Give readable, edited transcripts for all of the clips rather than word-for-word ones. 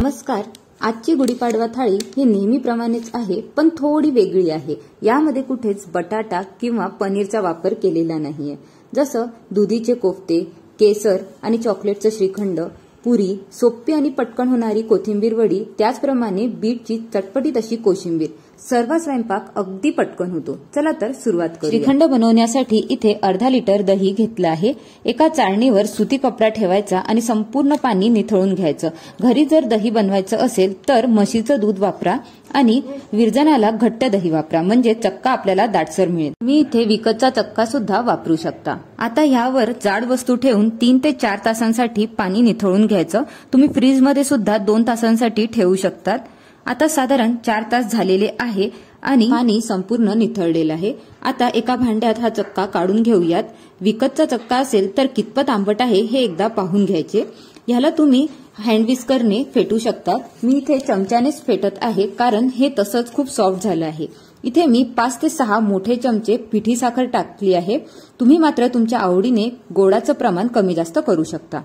नमस्कार. आजची गुढीपाडवा थाळी ही नेहमीप्रमाणेच आहे, पण थोडी वेगळी आहे. यामध्ये कुठेच बटाटा किंवा पनीरचा वापर केलेला नाहीये. जसं दुधीचे कोफ्ते, केसर आणि चॉकलेटचं श्रीखंड, पुरी, सोपी आणि पटकन होणारी कोथिंबीर वडी, त्याचप्रमाणे बीटची चटपटीत अशी कोशिंबीर. सर्व स्वयंपाक अगदी पटकन होतो. चला तर सुरुवात करूया. श्रीखंड बनवण्यासाठी इथे अर्धा लिटर दही घेतलं आहे. एका चाळणीवर सुती कपडा ठेवायचा आणि संपूर्ण पाणी निथळून घ्यायचं. घरी जर दही बनवायचं असेल तर म्हशीचं दूध वापरा आणि विरजणाला घट्ट दही वापरा, म्हणजे चक्का आपल्याला दाटसर मिळेल. मी इथे विकतचा चक्का सुद्धा वापरू शकता. आता ह्यावर जाड वस्तू ठेवून 3 ते 4 तासांसाठी पाणी निथळून घ्यायचं. तुम्ही फ्रीजमध्ये सुद्धा 2 तासांसाठी ठेवू शकतात. आता साधारण 4 तास झालेले आहे आणि पाणी संपूर्ण निथळलेलं आहे. आता एका भांड्यात हा चक्का काढून घेऊयात. विकतचा चक्का असेल तर कितपत आंबट आहे हे एकदा पाहून घ्यायचे. ह्याला तुम्ही हँड विस्करने फेटू शकता. मी इथे चमच्यानेच फेटत आहे कारण हे तसंच खूप सॉफ्ट झालं आहे. इथे मी 5 ते 6 मोठे चमचे पिठी साखर टाकली आहे. तुम्ही मात्र तुमच्या आवडीने गोडाचं प्रमाण कमी जास्त करू शकता.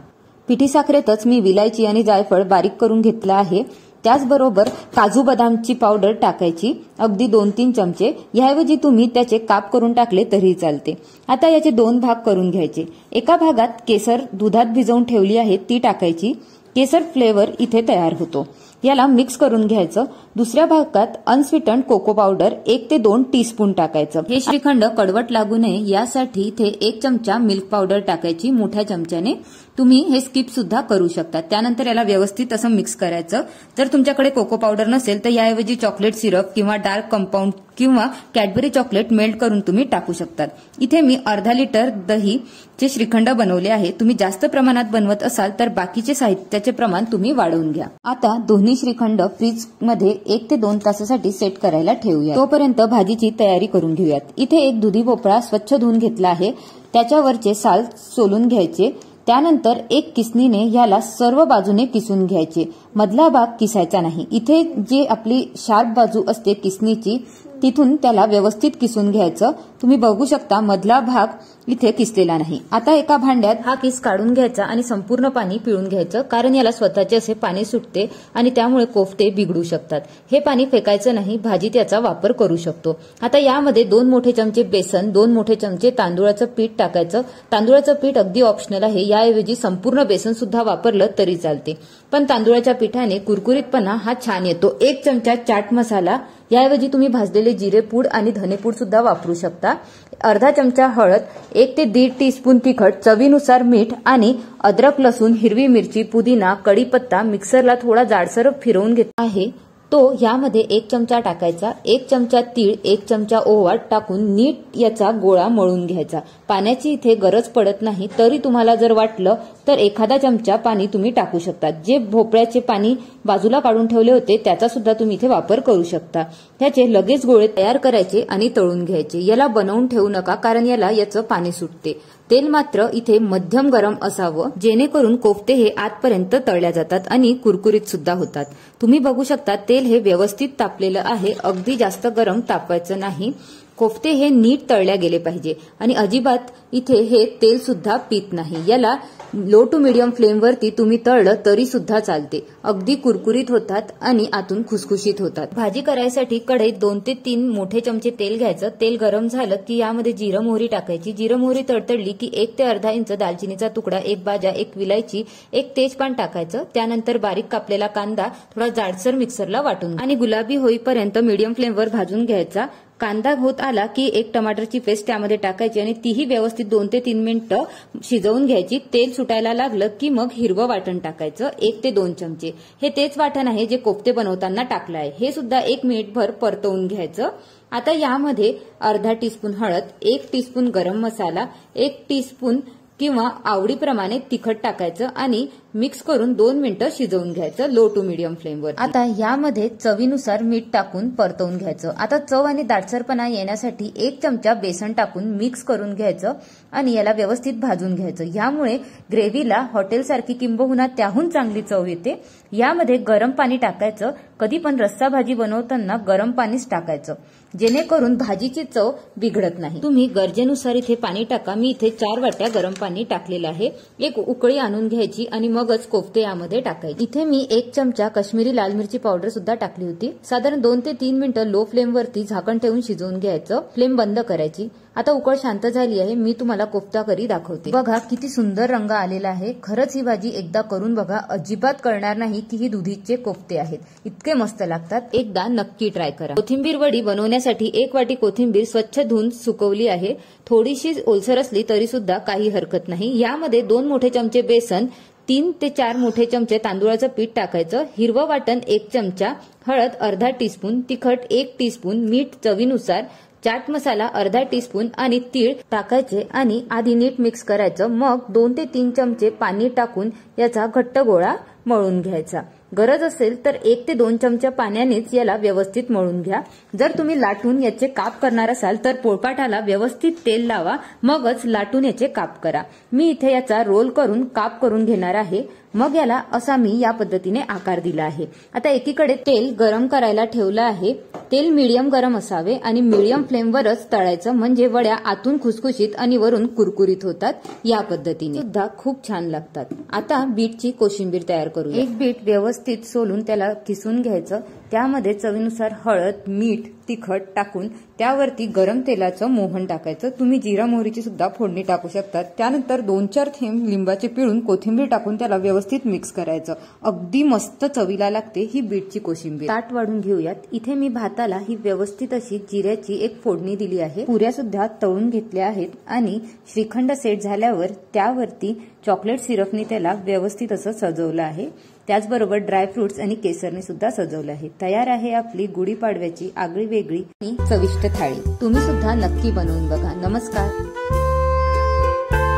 पिठी साखरेतच मी विलायची आणि जायफळ बारीक करून घेतला आहे. त्याचबरोबर काजू बदामची पावडर टाकायची, अगदी 2-3 चमचे. याऐवजी तुम्ही त्याचे काप करून टाकले तरी चालते. आता याचे 2 भाग करून घ्यायचे. एका भागात केसर दुधात भिजवून ठेवली आहे ती टाकायची. केसर फ्लेवर इथे तयार होतो. याला मिक्स करून घ्यायचं. दुसऱ्या भागात अनस्वीटन्ड कोको पावडर 1 ते 2 टीस्पून टाकायचं. हे श्रीखंड कडवट लागू नये यासाठी इथे 1 चमचा मिल्क पावडर टाकायची मोठ्या चमच्याने. तुम्ही हे स्किप सुद्धा करू शकता. त्यानंतर याला व्यवस्थित असं मिक्स करायचं. जर तुमच्याकडे कोको पावडर नसेल तर याऐवजी चॉकलेट सिरप किंवा डार्क कंपाऊंड किंवा कॅडबरी चॉकलेट मेल्ट करून तुम्ही टाकू शकतात. इथे मी अर्धा लिटर दही चे श्रीखंड बनवले आहे. तुम्ही जास्त प्रमाणात बनवत असाल तर बाकीचे साहित्याचे प्रमाण तुम्ही वाढवून घ्या. आता दोन्ही श्रीखंड फ्रीज मध्ये 1 ते 2 तासासाठी सेट करायला ठेवूया. तोपर्यंत भाजीची तयारी करून घेऊयात. इथे एक दुधी भोपळा स्वच्छ धुवून घेतला आहे. त्याच्यावरचे साल सोलून घ्यायचे. त्यानंतर एक किसणीने ह्याला सर्व बाजूने किसून घ्यायचे. मधला भाग किसायचा नाही. इथे जी आपली शार्प बाजू असते किसणीची तिथून त्याला व्यवस्थित किसून घ्यायचं. तुम्ही बघू शकता मधला भाग इथे किसलेला नाही. आता एका भांड्यात हा किस काढून घ्यायचा आणि संपूर्ण पाणी पिळून घ्यायचं, कारण याला स्वतःचे असे पाणी सुटते आणि त्यामुळे कोफ्ते बिघडू शकतात. हे पाणी फेकायचं नाही, भाजीत याचा वापर करू शकतो. आता यामध्ये 2 मोठे चमचे बेसन, 2 मोठे चमचे तांदूळाचं पीठ टाकायचं. तांदूळाचं पीठ अगदी ऑप्शनल आहे. याऐवजी संपूर्ण बेसन सुद्धा वापरलं तरी चालते, पण तांदूळाच्या पीठाने कुरकुरीतपणा हा छान येतो. 1 चमचा चाट मसाला, याऐवजी तुम्ही भाजलेले जिरे पूड आणि धनेपूड सुद्धा वापरू शकता. अर्धा चमचा हळद, 1 ते 1.5 टीस्पून तिखट, चवीनुसार मीठ आणि अद्रक, लसूण, हिरवी मिरची, पुदिना, कढीपत्ता मिक्सरला थोडा जाडसर फिरवून घेत आहे तो यामध्ये 1 चमचा टाकायचा. 1 चमचा तीळ, 1 चमचा ओवा टाकून नीट याचा गोळा मळून घ्यायचा. पाण्याची इथे गरज पडत नाही. तरी तुम्हाला जर वाटलं तर एखादा चमचा पाणी तुम्ही टाकू शकता. जे भोपळ्याचे पाणी बाजूला काढून ठेवले होते त्याचा सुद्धा तुम्ही इथे वापर करू शकता. त्याचे लगेच गोळे तयार करायचे आणि तळून घ्यायचे. याला बनवून ठेवू नका कारण याला याचं पाणी सुटते. तेल मात्र इथे मध्यम गरम असावं, जेणेकरून कोफ्ते हे आतपर्यंत तळल्या जातात आणि कुरकुरीत सुद्धा होतात. तुम्ही बघू शकता तेल हे व्यवस्थित तापलेलं आहे. अगदी जास्त गरम तापवायचं नाही. कोफ्ते हे नीट तळल्या गेले पाहिजे आणि अजिबात इथे हे तेल सुद्धा पीत नाही. याला लो टू मीडियम फ्लेमवरती तुम्ही तळलं तरी सुद्धा चालते. अगदी कुरकुरीत होतात आणि आतून खुसखुशीत होतात. भाजी करायसाठी कढईत 2 ते 3 मोठे चमचे तेल घ्यायचं. तेल गरम झालं की यामध्ये जिरं मोहरी टाकायची. जिरं मोहरी तडतडली की 1 ते अर्धा इंच दालचिनीचा तुकडा, 1 भाज्या, 1 विलायची, 1 तेजपान टाकायचं. त्यानंतर बारीक कापलेला कांदा थोडा जाडसर मिक्सरला वाटून आणि गुलाबी होईपर्यंत मीडियम फ्लेमवर भाजून घ्यायचा. कांदा होत आला की 1 टमाटरची पेस्ट त्यामध्ये टाकायची आणि तीही व्यवस्थित 2 ते 3 मिनिटं शिजवून घ्यायची. तेल सुटायला लागलं की मग हिरवं वाटण टाकायचं 1 ते 2 चमचे. हे तेच वाटण आहे जे कोफ्ते बनवताना टाकलं आहे. हे सुद्धा 1 मिनिटभर परतवून घ्यायचं. आता यामध्ये अर्धा टीस्पून हळद, 1 टीस्पून गरम मसाला, 1 टीस्पून किंवा आवडीप्रमाणे तिखट टाकायचं आणि मिक्स करून 2 मिनिटं शिजवून घ्यायचं लो टू मीडियम फ्लेमवर. आता यामध्ये चवीनुसार मीठ टाकून परतवून घ्यायचं. आता चव आणि दाटसरपणा येण्यासाठी 1 चमचा बेसन टाकून मिक्स करून घ्यायचं आणि याला व्यवस्थित भाजून घ्यायचं. यामुळे ग्रेव्हीला हॉटेलसारखी किंबहुना त्याहून चांगली चव येते. यामध्ये गरम पाणी टाकायचं. कधी पण रस्सा भाजी बनवताना गरम पाणीच टाकायचं, जेणेकरून भाजीची चव बिघडत नाही. तुम्ही गरजेनुसार इथे पाणी टाका. मी इथे 4 वाट्या गरम पाणी टाकलेलं आहे. एक उकळी आणून घ्यायची आणि मग मगच कोफ्ते यामध्ये टाकायचे। इथे मी 1 चमचा काश्मीरी लाल मिरची पावडर सुद्धा टाकली होती। साधारण 2 ते 3 मिनिटं लो फ्लेम वरती झाकण ठेवून शिजवून घ्यायचं। फ्लेम बंद करायची। आता उकळ शांत झाली आहे, मी तुम्हाला कोफ्ता करी दाखवते। बघा किती सुंदर रंग आलेला आहे। खरंच ही भाजी एकदा करून बघा, अजिबात कळणार नाही की ही दुधीचे कोफ्ते आहेत। इतके मस्त लागतात, एकदा नक्की ट्राय करा। कोथिंबीर वडी बनवण्यासाठी 1 वाटी कोथिंबीर स्वच्छ धुवून सुकवली आहे। थोडीशी ओलसर असली तरी सुद्धा काही हरकत नाही। यामध्ये 2 मोठे चमचे बेसन, 3 ते 4 मोठे चमचे तांदूळाचं पीठ टाकायचं। हिरवं वाटण 1 चमचा, हळद अर्धा टीस्पून, तिखट 1 टीस्पून, मीठ चवीनुसार, चाट मसाला अर्धा टीस्पून आणि तीळ टाकायचे आणि आधी नीट मिक्स करायचं। मग 2 ते 3 चमचे पाणी टाकून याचा घट्ट गोळा मळून घ्यायचा। गरज असेल तर 1 ते 2 चमच्या पाण्यानेच याला व्यवस्थित मळून घ्या। जर तुम्ही लाटून याचे काप करणार असाल तर पोळपाटाला व्यवस्थित तेल लावा, मगच लाटून याचे काप करा। मी इथे याचा रोल करून काप करून घेणार आहे। मग याला असा मी या पद्धतीने आकार दिला आहे। आता एकीकडे तेल गरम करायला ठेवलं आहे। तेल मीडियम गरम असावे आणि मीडियम फ्लेमवरच तळायचं, म्हणजे वड्या आतून खुसखुशीत आणि वरून कुरकुरीत होतात। या पद्धतीने सुद्धा खूप छान लागतात। आता बीटची कोशिंबीर तयार करूया। 1 बीट व्यवस्थित सोलून त्याला किसून घ्यायचं। त्यामध्ये चवीनुसार हळद, मीठ, तिखट टाकून त्यावरती गरम तेलाचं मोहन टाकायचं। तुम्ही जिरा मोहरीची सुद्धा फोडणी टाकू शकता। त्यानंतर 2-4 थेंब लिंबाचे पिळून कोथिंबीर टाकून त्याला व्यवस्थित मिक्स करायचं। अगदी मस्त चवीला लागते ही बीटची कोशिंबीर। ताट वाढून घेऊयात। इथे मी भाताला ही व्यवस्थित अशी जिऱ्याची एक फोडणी दिली आहे। पुऱ्या सुद्धा तळून घेतल्या आहेत आणि श्रीखंड सेट झाल्यावर त्यावरती चॉकलेट सिरपने त्याला व्यवस्थित असं सजवलं आहे। त्याचबरोबर ड्रायफ्रुट्स आणि केसरने सुद्धा सजवलं आहे। तयार आहे आपली गुढीपाडव्याची आगळी वेगळी आणि चविष्ट थाळी। तुम्ही सुद्धा नक्की बनवून बघा। नमस्कार।